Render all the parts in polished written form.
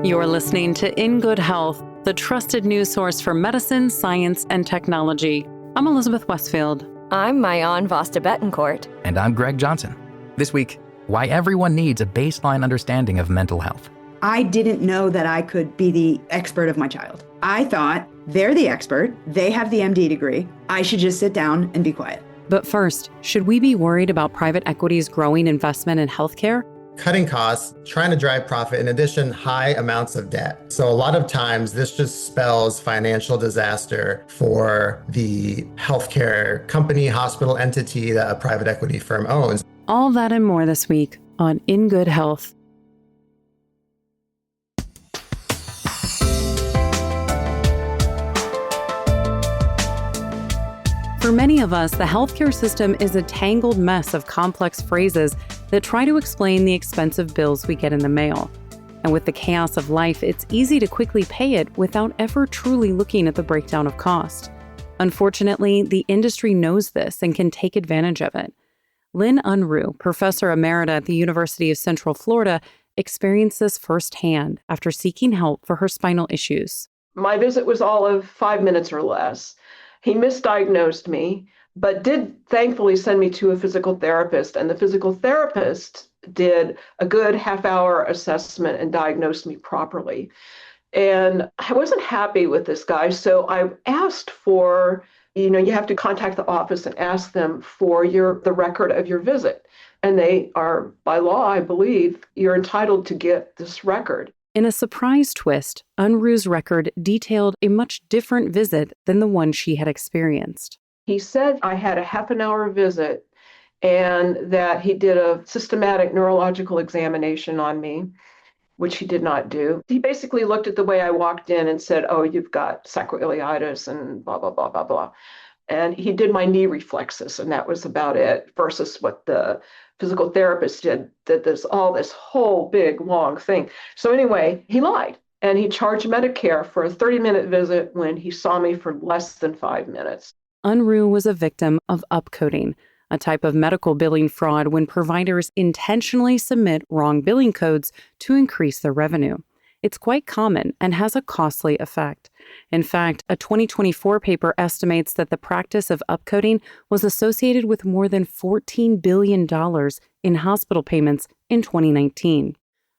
You're listening to In Good Health, the trusted news source for medicine, science, and technology. I'm Elizabeth Westfield. I'm Mayan Vasta Betancourt. And I'm Greg Johnson. This week, why everyone needs a baseline understanding of mental health. I didn't know that I could be the expert of my child. I thought they're the expert, they have the MD degree, I should just sit down and be quiet. But first, should we be worried about private equity's growing investment in healthcare? Cutting costs, trying to drive profit, in addition, high amounts of debt. So a lot of times this just spells financial disaster for the healthcare company, hospital entity that a private equity firm owns. All that and more this week on In Good Health. For many of us, the healthcare system is a tangled mess of complex phrases that try to explain the expensive bills we get in the mail. And with the chaos of life, it's easy to quickly pay it without ever truly looking at the breakdown of cost. Unfortunately, the industry knows this and can take advantage of it. Lynn Unruh, professor emerita at the University of Central Florida, experienced this firsthand after seeking help for her spinal issues. My visit was all of 5 minutes or less. He misdiagnosed me, but did thankfully send me to a physical therapist. And the physical therapist did a good half-hour assessment and diagnosed me properly. And I wasn't happy with this guy. So I asked for, you have to contact the office and ask them for the record of your visit. And they are, by law, I believe, you're entitled to get this record. In a surprise twist, Unruh's record detailed a much different visit than the one she had experienced. He said I had a half an hour visit and that he did a systematic neurological examination on me, which he did not do. He basically looked at the way I walked in and said, oh, you've got sacroiliitis and blah, blah, blah, blah, blah. And he did my knee reflexes, and that was about it, versus what the physical therapist did, that there's all this whole big, long thing. So anyway, he lied, and he charged Medicare for a 30-minute visit when he saw me for less than 5 minutes. Unruh was a victim of upcoding, a type of medical billing fraud when providers intentionally submit wrong billing codes to increase their revenue. It's quite common and has a costly effect. In fact, a 2024 paper estimates that the practice of upcoding was associated with more than $14 billion in hospital payments in 2019.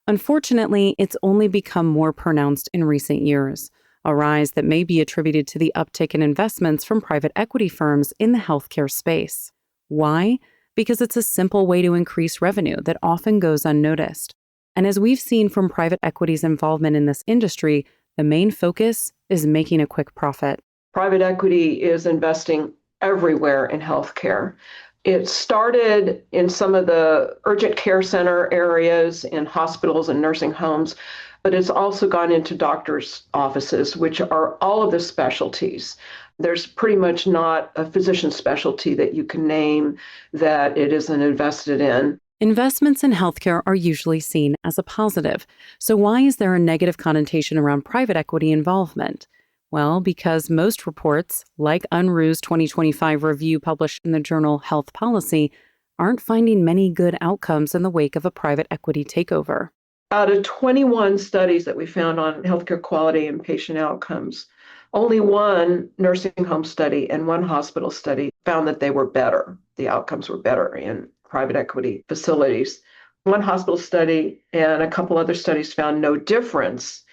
Unfortunately, it's only become more pronounced in recent years, a rise that may be attributed to the uptick in investments from private equity firms in the healthcare space. Why? Because it's a simple way to increase revenue that often goes unnoticed. And as we've seen from private equity's involvement in this industry, the main focus is making a quick profit. Private equity is investing everywhere in healthcare. It started in some of the urgent care center areas, in hospitals and nursing homes, but it's also gone into doctors' offices, which are all of the specialties. There's pretty much not a physician specialty that you can name that it isn't invested in. Investments in healthcare are usually seen as a positive. So why is there a negative connotation around private equity involvement? Well, because most reports, like Unruh's 2025 review published in the journal Health Policy, aren't finding many good outcomes in the wake of a private equity takeover. Out of 21 studies that we found on healthcare quality and patient outcomes, only one nursing home study and one hospital study found that they were better. The outcomes were better in private equity facilities. One hospital study and a couple other studies found no difference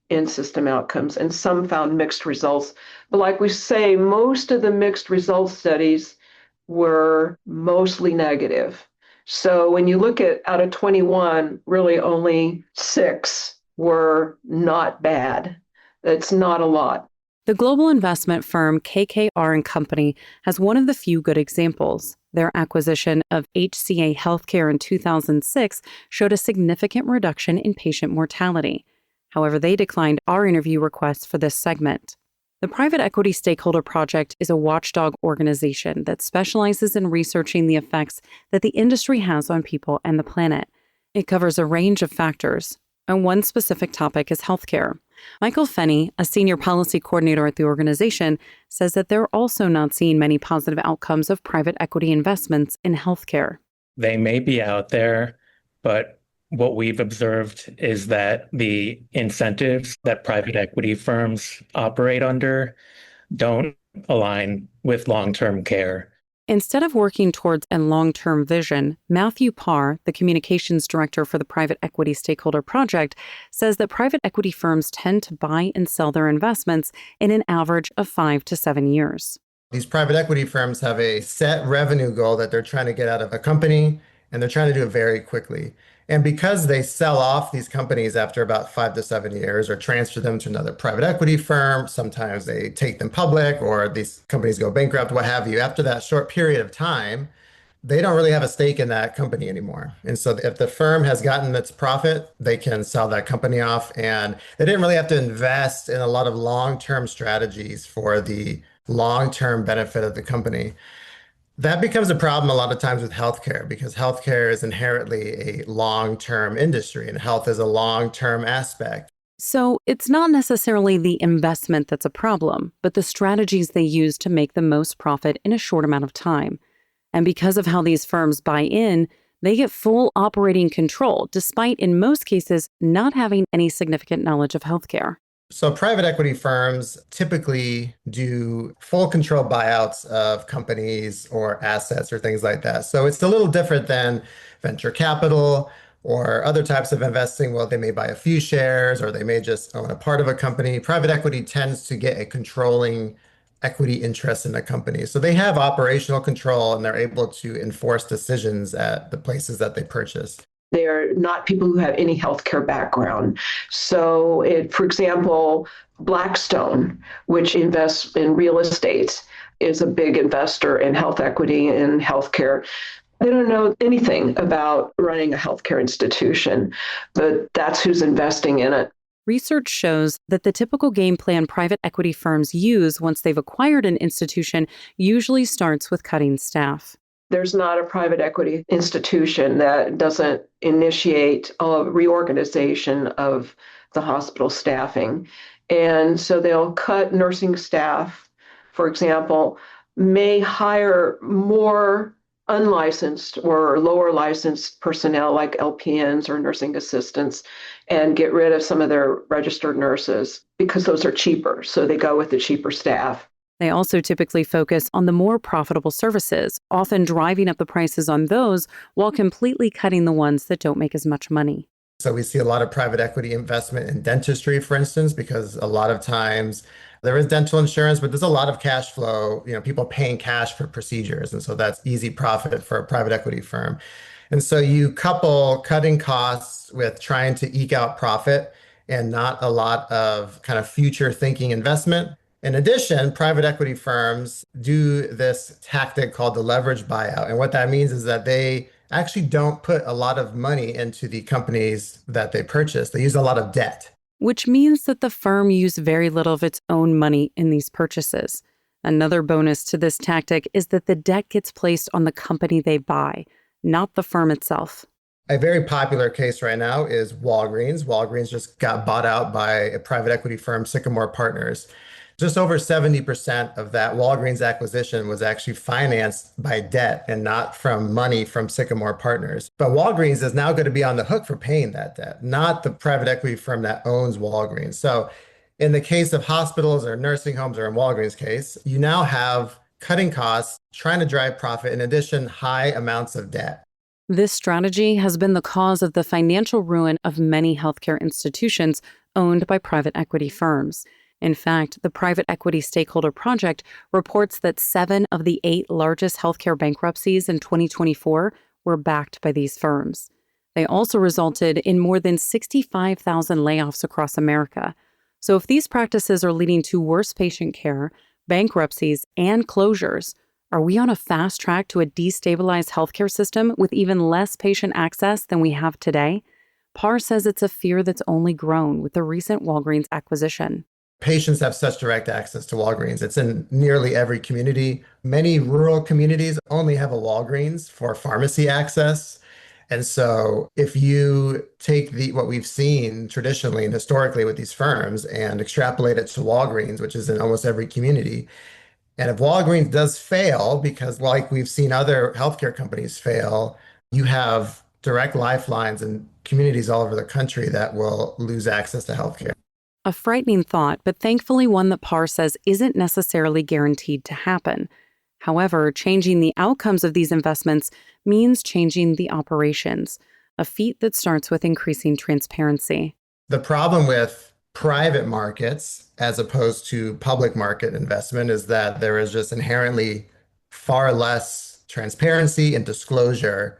in system outcomes, and some found mixed results. But like we say, most of the mixed results studies were mostly negative. So when you look at out of 21, really only 6 were not bad. That's not a lot. The global investment firm KKR & Company has one of the few good examples. Their acquisition of HCA Healthcare in 2006 showed a significant reduction in patient mortality. However, they declined our interview requests for this segment. The Private Equity Stakeholder Project is a watchdog organization that specializes in researching the effects that the industry has on people and the planet. It covers a range of factors, and one specific topic is healthcare. Michael Fenney, a senior policy coordinator at the organization, says that they're also not seeing many positive outcomes of private equity investments in healthcare. They may be out there, but what we've observed is that the incentives that private equity firms operate under don't align with long-term care. Instead of working towards a long-term vision, Matthew Parr, the communications director for the Private Equity Stakeholder Project, says that private equity firms tend to buy and sell their investments in an average of 5 to 7 years. These private equity firms have a set revenue goal that they're trying to get out of a company, and they're trying to do it very quickly. And because they sell off these companies after about 5 to 7 years or transfer them to another private equity firm, sometimes they take them public or these companies go bankrupt, what have you. After that short period of time, they don't really have a stake in that company anymore. And so if the firm has gotten its profit, they can sell that company off. And they didn't really have to invest in a lot of long-term strategies for the long-term benefit of the company. That becomes a problem a lot of times with healthcare because healthcare is inherently a long-term industry and health is a long-term aspect. So it's not necessarily the investment that's a problem, but the strategies they use to make the most profit in a short amount of time. And because of how these firms buy in, they get full operating control, despite in most cases not having any significant knowledge of healthcare. So private equity firms typically do full control buyouts of companies or assets or things like that. So it's a little different than venture capital or other types of investing. Well, they may buy a few shares or they may just own a part of a company. Private equity tends to get a controlling equity interest in a company. So they have operational control and they're able to enforce decisions at the places that they purchase. They're not people who have any healthcare background. So, for example, Blackstone, which invests in real estate, is a big investor in health equity and healthcare. They don't know anything about running a healthcare institution, but that's who's investing in it. Research shows that the typical game plan private equity firms use once they've acquired an institution usually starts with cutting staff. There's not a private equity institution that doesn't initiate a reorganization of the hospital staffing. And so they'll cut nursing staff, for example, may hire more unlicensed or lower licensed personnel like LPNs or nursing assistants and get rid of some of their registered nurses because those are cheaper. So they go with the cheaper staff. They also typically focus on the more profitable services, often driving up the prices on those while completely cutting the ones that don't make as much money. So we see a lot of private equity investment in dentistry, for instance, because a lot of times there is dental insurance, but there's a lot of cash flow, people paying cash for procedures. And so that's easy profit for a private equity firm. And so you couple cutting costs with trying to eke out profit and not a lot of kind of future thinking investment. In addition, private equity firms do this tactic called the leverage buyout. And what that means is that they actually don't put a lot of money into the companies that they purchase. They use a lot of debt. Which means that the firm used very little of its own money in these purchases. Another bonus to this tactic is that the debt gets placed on the company they buy, not the firm itself. A very popular case right now is Walgreens. Walgreens just got bought out by a private equity firm, Sycamore Partners. Just over 70% of that Walgreens acquisition was actually financed by debt and not from money from Sycamore Partners. But Walgreens is now going to be on the hook for paying that debt, not the private equity firm that owns Walgreens. So in the case of hospitals or nursing homes, or in Walgreens' case, you now have cutting costs, trying to drive profit, in addition, high amounts of debt. This strategy has been the cause of the financial ruin of many healthcare institutions owned by private equity firms. In fact, the Private Equity Stakeholder Project reports that 7 of the 8 largest healthcare bankruptcies in 2024 were backed by these firms. They also resulted in more than 65,000 layoffs across America. So if these practices are leading to worse patient care, bankruptcies, and closures, are we on a fast track to a destabilized healthcare system with even less patient access than we have today? Parr says it's a fear that's only grown with the recent Walgreens acquisition. Patients have such direct access to Walgreens. It's in nearly every community. Many rural communities only have a Walgreens for pharmacy access. And so if you take what we've seen traditionally and historically with these firms and extrapolate it to Walgreens, which is in almost every community, and if Walgreens does fail, because like we've seen other healthcare companies fail, you have direct lifelines in communities all over the country that will lose access to healthcare. A frightening thought, but thankfully one that Parr says isn't necessarily guaranteed to happen. However, changing the outcomes of these investments means changing the operations, a feat that starts with increasing transparency. The problem with private markets as opposed to public market investment is that there is just inherently far less transparency and disclosure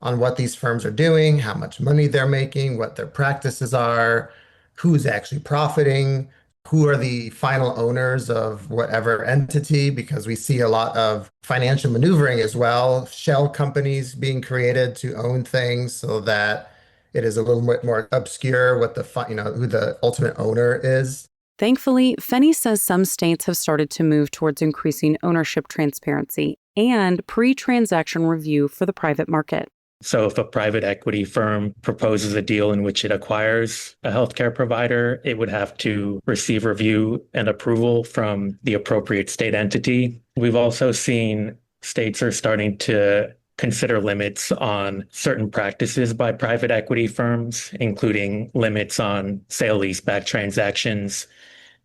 on what these firms are doing, how much money they're making, what their practices are, who's actually profiting, who are the final owners of whatever entity, because we see a lot of financial maneuvering as well, shell companies being created to own things so that it is a little bit more obscure what who the ultimate owner is. Thankfully, Fenny says some states have started to move towards increasing ownership transparency and pre-transaction review for the private market. So if a private equity firm proposes a deal in which it acquires a healthcare provider, it would have to receive review and approval from the appropriate state entity. We've also seen states are starting to consider limits on certain practices by private equity firms, including limits on sale-leaseback transactions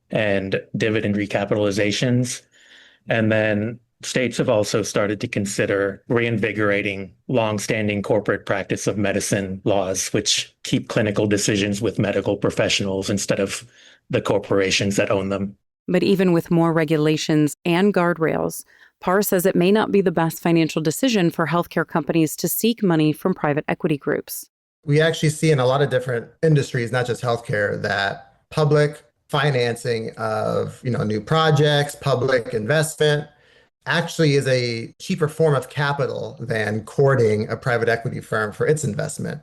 and dividend recapitalizations. And then states have also started to consider reinvigorating longstanding corporate practice of medicine laws, which keep clinical decisions with medical professionals instead of the corporations that own them. But even with more regulations and guardrails, Parr says it may not be the best financial decision for healthcare companies to seek money from private equity groups. We actually see in a lot of different industries, not just healthcare, that public financing of new projects, public investment, actually is a cheaper form of capital than courting a private equity firm for its investment.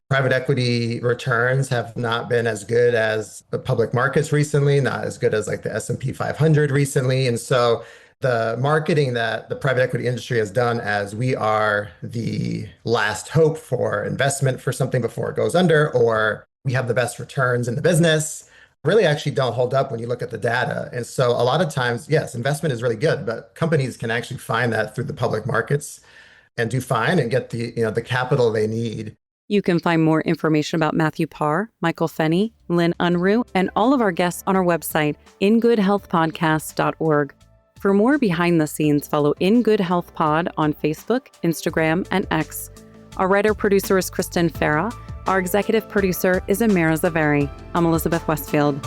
Private equity returns have not been as good as the public markets recently, not as good as like the S&P 500 recently. And so the marketing that the private equity industry has done as we are the last hope for investment for something before it goes under, or we have the best returns in the business, really actually don't hold up when you look at the data. And so a lot of times, yes, investment is really good, but companies can actually find that through the public markets and do fine and get the capital they need. You can find more information about Matthew Parr, Michael Fenny, Lynn Unruh, and all of our guests on our website, ingoodhealthpodcast.org. For more behind the scenes, follow In Good Health Pod on Facebook, Instagram, and X. Our writer-producer is Kristen Farah. Our executive producer is Amira Zaveri. I'm Elizabeth Westfield.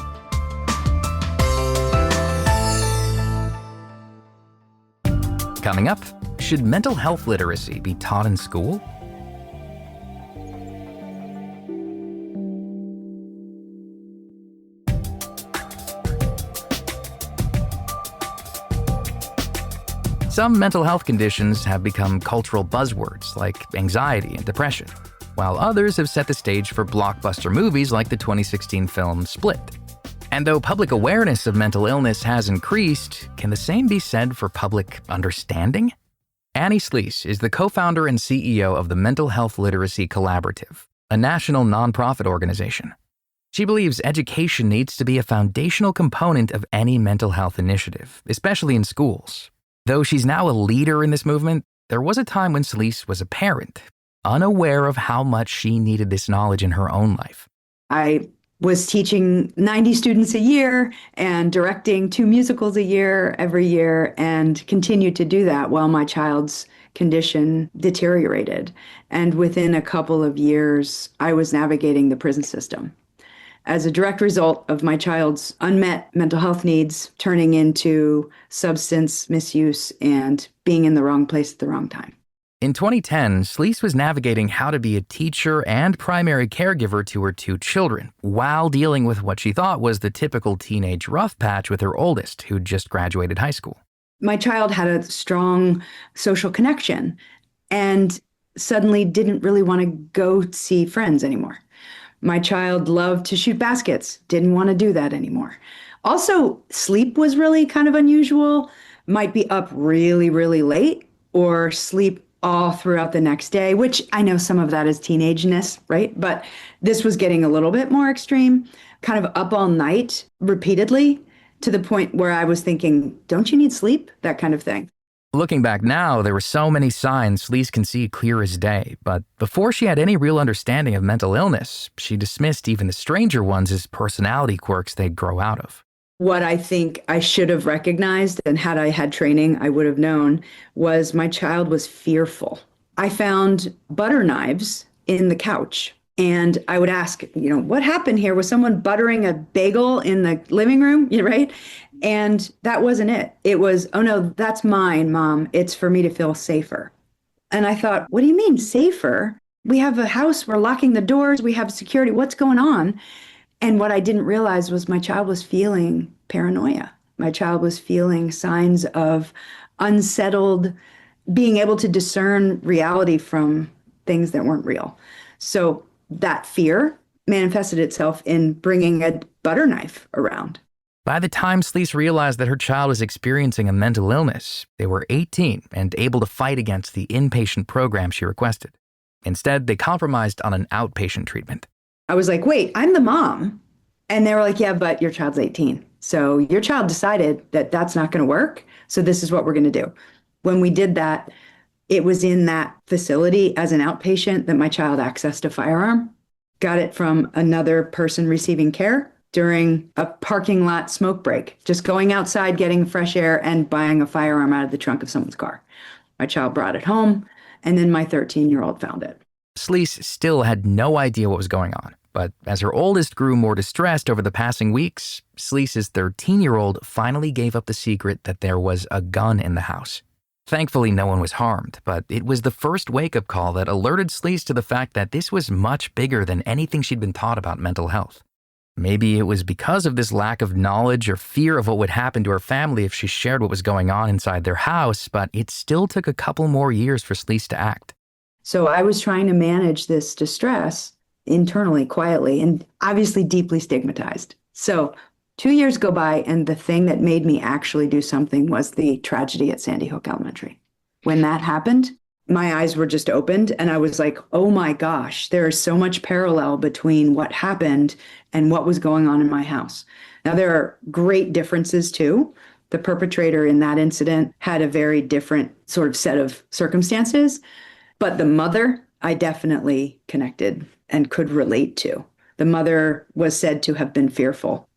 Coming up, should mental health literacy be taught in school? Some mental health conditions have become cultural buzzwords like anxiety and depression, while others have set the stage for blockbuster movies like the 2016 film Split. And though public awareness of mental illness has increased, can the same be said for public understanding? Annie Sleece is the co-founder and CEO of the Mental Health Literacy Collaborative, a national nonprofit organization. She believes education needs to be a foundational component of any mental health initiative, especially in schools. Though she's now a leader in this movement, there was a time when Sleece was a parent, unaware of how much she needed this knowledge in her own life. I was teaching 90 students a year and directing 2 musicals a year every year, and continued to do that while my child's condition deteriorated. And within a couple of years, I was navigating the prison system as a direct result of my child's unmet mental health needs turning into substance misuse and being in the wrong place at the wrong time. In 2010, Sleece was navigating how to be a teacher and primary caregiver to her 2 children, while dealing with what she thought was the typical teenage rough patch with her oldest, who'd just graduated high school. My child had a strong social connection and suddenly didn't really want to go see friends anymore. My child loved to shoot baskets, didn't want to do that anymore. Also, sleep was really kind of unusual, might be up really, really late or sleep all throughout the next day, which I know some of that is teenageness, right? But this was getting a little bit more extreme, kind of up all night repeatedly to the point where I was thinking, don't you need sleep? That kind of thing. Looking back now, there were so many signs Sleece can see clear as day, but before she had any real understanding of mental illness, she dismissed even the stranger ones as personality quirks they'd grow out of. What I think I should have recognized, and had I had training, I would have known, was my child was fearful. I found butter knives in the couch. And I would ask, what happened here? Was someone buttering a bagel in the living room? Right? And that wasn't it. It was, oh no, that's mine, Mom. It's for me to feel safer. And I thought, what do you mean safer? We have a house, we're locking the doors, we have security. What's going on? And what I didn't realize was my child was feeling paranoia. My child was feeling signs of unsettled, being able to discern reality from things that weren't real. So that fear manifested itself in bringing a butter knife around. By the time Sleece realized that her child was experiencing a mental illness, they were 18 and able to fight against the inpatient program she requested. Instead, they compromised on an outpatient treatment. I was like, wait, I'm the mom. And they were like, yeah, but your child's 18. So your child decided that that's not going to work. So this is what we're going to do. When we did that, it was in that facility as an outpatient that my child accessed a firearm, got it from another person receiving care during a parking lot smoke break, just going outside, getting fresh air and buying a firearm out of the trunk of someone's car. My child brought it home, and then my 13-year-old found it. Sleece still had no idea what was going on, but as her oldest grew more distressed over the passing weeks, Sleece's 13-year-old finally gave up the secret that there was a gun in the house. Thankfully, no one was harmed, but it was the first wake-up call that alerted Sleece to the fact that this was much bigger than anything she'd been taught about mental health. Maybe it was because of this lack of knowledge or fear of what would happen to her family if she shared what was going on inside their house, but it still took a couple more years for Sleece to act. So I was trying to manage this distress internally, quietly, and obviously deeply stigmatized. So 2 years go by, and the thing that made me actually do something was the tragedy at Sandy Hook Elementary. When that happened, my eyes were just opened, and I was like, oh my gosh, there is so much parallel between what happened and what was going on in my house. Now, there are great differences too. The perpetrator in that incident had a very different sort of set of circumstances, but the mother, I definitely connected and could relate to. The mother was said to have been fearful,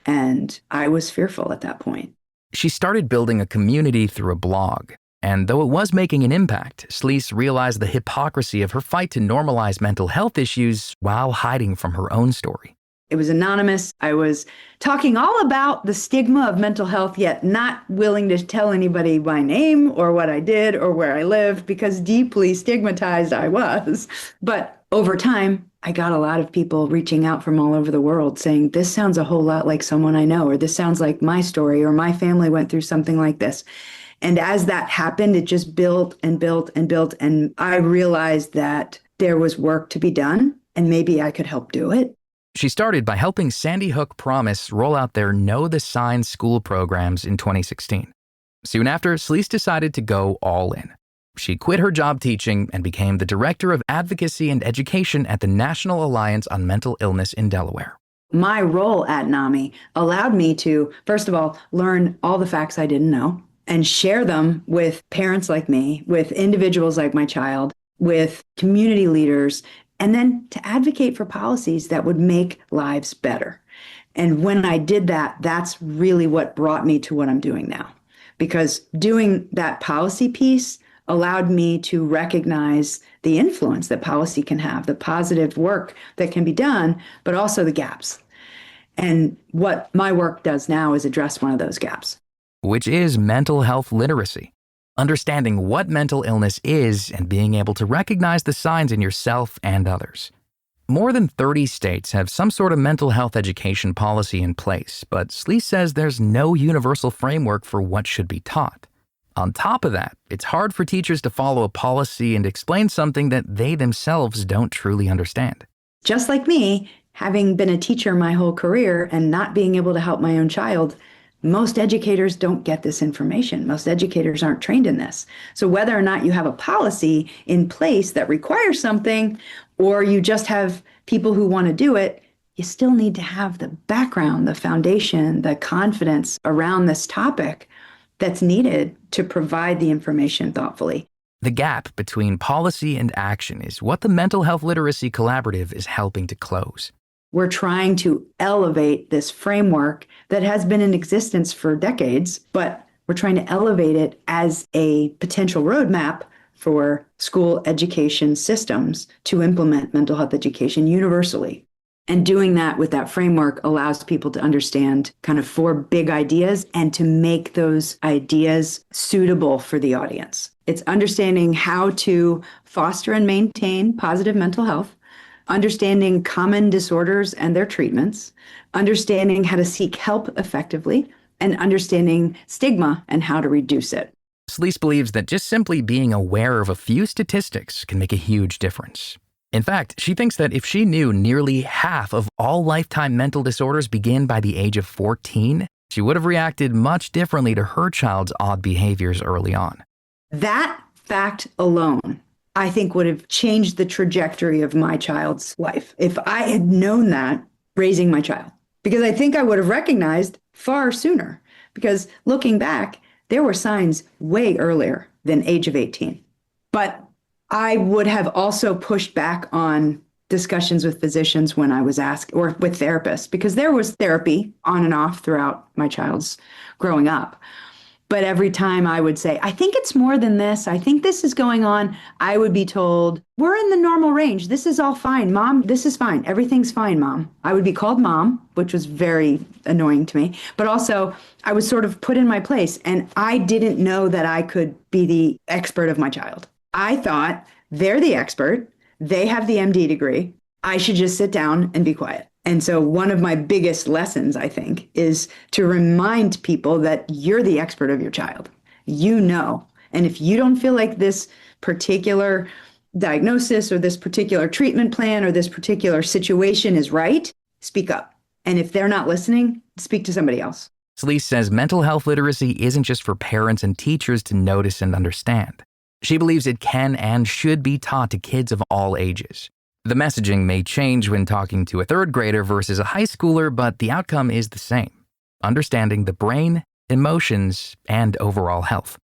and I was fearful at that point. She started building a community through a blog. And though it was making an impact, Sleece realized the hypocrisy of her fight to normalize mental health issues while hiding from her own story. It was anonymous. I was talking all about the stigma of mental health, yet not willing to tell anybody my name or what I did or where I lived, because deeply stigmatized I was. But over time, I got a lot of people reaching out from all over the world saying, this sounds a whole lot like someone I know, or this sounds like my story, or my family went through something like this. And as that happened, it just built and built and built. And I realized that there was work to be done, and maybe I could help do it. She started by helping Sandy Hook Promise roll out their Know the Signs school programs in 2016. Soon after, Sleece decided to go all in. She quit her job teaching and became the Director of Advocacy and Education at the National Alliance on Mental Illness in Delaware. My role at NAMI allowed me to, first of all, learn all the facts I didn't know and share them with parents like me, with individuals like my child, with community leaders, and then to advocate for policies that would make lives better. And when I did that, that's really what brought me to what I'm doing now. Because doing that policy piece allowed me to recognize the influence that policy can have, the positive work that can be done, but also the gaps. And what my work does now is address one of those gaps, which is mental health literacy. Understanding what mental illness is and being able to recognize the signs in yourself and others. More than 30 states have some sort of mental health education policy in place, but Sleece says there's no universal framework for what should be taught. On top of that, it's hard for teachers to follow a policy and explain something that they themselves don't truly understand. Just like me, having been a teacher my whole career and not being able to help my own child, most educators don't get this information. Most educators aren't trained in this. So whether or not you have a policy in place that requires something, or you just have people who want to do it, you still need to have the background, the foundation, the confidence around this topic that's needed to provide the information thoughtfully. The gap between policy and action is what the Mental Health Literacy Collaborative is helping to close. We're trying to elevate this framework that has been in existence for decades, but we're trying to elevate it as a potential roadmap for school education systems to implement mental health education universally. And doing that with that framework allows people to understand kind of 4 big ideas and to make those ideas suitable for the audience. It's understanding how to foster and maintain positive mental health, understanding common disorders and their treatments, understanding how to seek help effectively, and understanding stigma and how to reduce it. Sleece believes that just simply being aware of a few statistics can make a huge difference. In fact, she thinks that if she knew nearly half of all lifetime mental disorders begin by the age of 14, she would have reacted much differently to her child's odd behaviors early on. That fact alone, I think, would have changed the trajectory of my child's life if I had known that raising my child. Because I think I would have recognized far sooner. Because looking back, there were signs way earlier than age of 18. But I would have also pushed back on discussions with physicians when I was asked, or with therapists, because there was therapy on and off throughout my child's growing up. But every time I would say, I think it's more than this, I think this is going on, I would be told, we're in the normal range. This is all fine. Mom, this is fine. Everything's fine, Mom. I would be called Mom, which was very annoying to me. But also, I was sort of put in my place, and I didn't know that I could be the expert of my child. I thought they're the expert. They have the MD degree. I should just sit down and be quiet. And so one of my biggest lessons, I think, is to remind people that you're the expert of your child. You know. And if you don't feel like this particular diagnosis or this particular treatment plan or this particular situation is right, speak up. And if they're not listening, speak to somebody else. Sleece says mental health literacy isn't just for parents and teachers to notice and understand. She believes it can and should be taught to kids of all ages. The messaging may change when talking to a 3rd grader versus a high schooler, but the outcome is the same: understanding the brain, emotions, and overall health.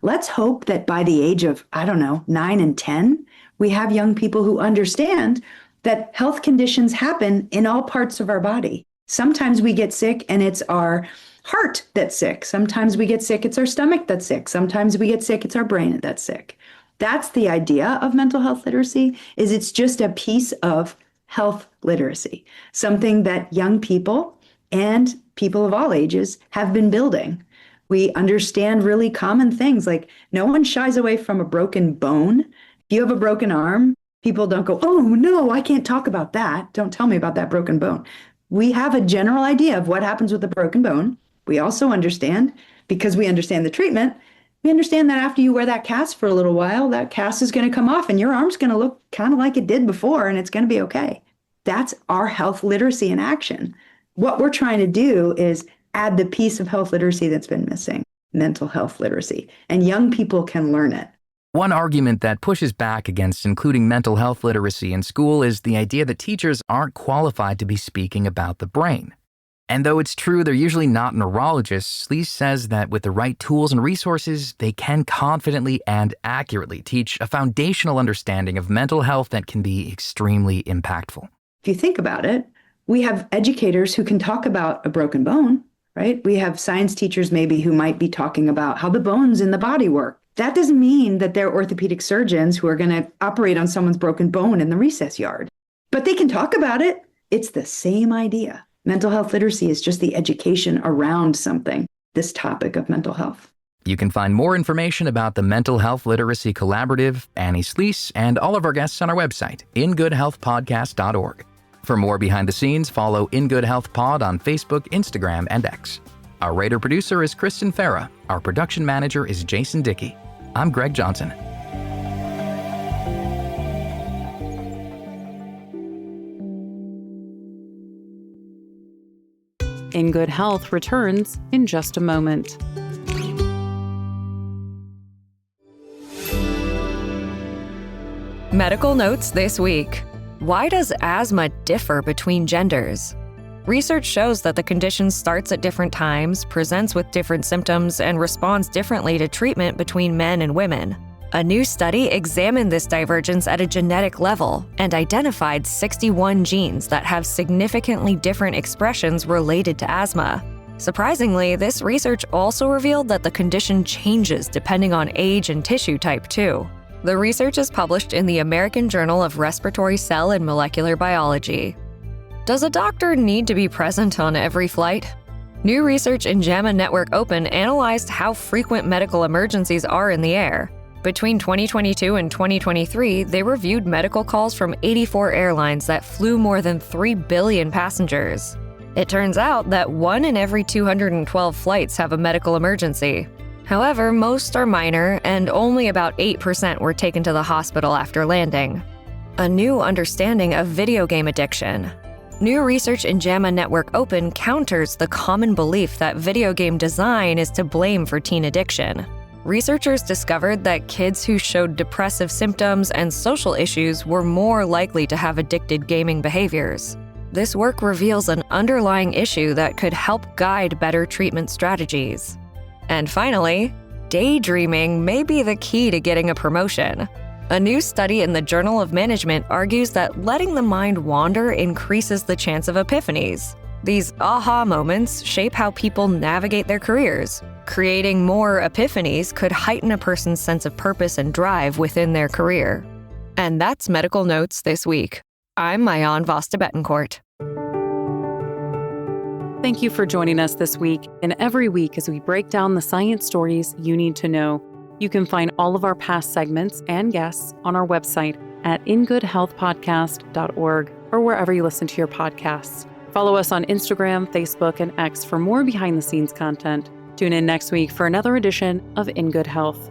Let's hope that by the age of, 9 and 10, we have young people who understand that health conditions happen in all parts of our body. Sometimes we get sick and it's our heart that's sick. Sometimes we get sick, it's our stomach that's sick. Sometimes we get sick, it's our brain that's sick. That's the idea of mental health literacy, is it's just a piece of health literacy, something that young people and people of all ages have been building. We understand really common things, like no one shies away from a broken bone. If you have a broken arm, people don't go, oh no, I can't talk about that. Don't tell me about that broken bone. We have a general idea of what happens with a broken bone. We also understand, because we understand the treatment, we understand that after you wear that cast for a little while, that cast is going to come off and your arm's going to look kind of like it did before, and it's going to be okay. That's our health literacy in action. What we're trying to do is add the piece of health literacy that's been missing, mental health literacy, and young people can learn it. One argument that pushes back against including mental health literacy in school is the idea that teachers aren't qualified to be speaking about the brain. And though it's true they're usually not neurologists, Sleece says that with the right tools and resources, they can confidently and accurately teach a foundational understanding of mental health that can be extremely impactful. If you think about it, we have educators who can talk about a broken bone, right? We have science teachers maybe who might be talking about how the bones in the body work. That doesn't mean that they're orthopedic surgeons who are going to operate on someone's broken bone in the recess yard. But they can talk about it. It's the same idea. Mental health literacy is just the education around something, this topic of mental health. You can find more information about the Mental Health Literacy Collaborative, Annie Sleece, and all of our guests on our website, ingoodhealthpodcast.org. For more behind the scenes, follow In Good Health Pod on Facebook, Instagram, and X. Our writer-producer is Kristen Farah. Our production manager is Jason Dickey. I'm Greg Johnson. In Good Health returns in just a moment. Medical notes this week. Why does asthma differ between genders? Research shows that the condition starts at different times, presents with different symptoms, and responds differently to treatment between men and women. A new study examined this divergence at a genetic level and identified 61 genes that have significantly different expressions related to asthma. Surprisingly, this research also revealed that the condition changes depending on age and tissue type, too. The research is published in the American Journal of Respiratory Cell and Molecular Biology. Does a doctor need to be present on every flight? New research in JAMA Network Open analyzed how frequent medical emergencies are in the air. Between 2022 and 2023, they reviewed medical calls from 84 airlines that flew more than 3 billion passengers. It turns out that 1 in every 212 flights have a medical emergency. However, most are minor, and only about 8% were taken to the hospital after landing. A new understanding of video game addiction. New research in JAMA Network Open counters the common belief that video game design is to blame for teen addiction. Researchers discovered that kids who showed depressive symptoms and social issues were more likely to have addicted gaming behaviors. This work reveals an underlying issue that could help guide better treatment strategies. And finally, daydreaming may be the key to getting a promotion. A new study in the Journal of Management argues that letting the mind wander increases the chance of epiphanies. These aha moments shape how people navigate their careers. Creating more epiphanies could heighten a person's sense of purpose and drive within their career. And that's Medical Notes this week. I'm Mayan Vasta Betancourt. Thank you for joining us this week and every week as we break down the science stories you need to know. You can find all of our past segments and guests on our website at ingoodhealthpodcast.org or wherever you listen to your podcasts. Follow us on Instagram, Facebook, and X for more behind-the-scenes content. Tune in next week for another edition of In Good Health.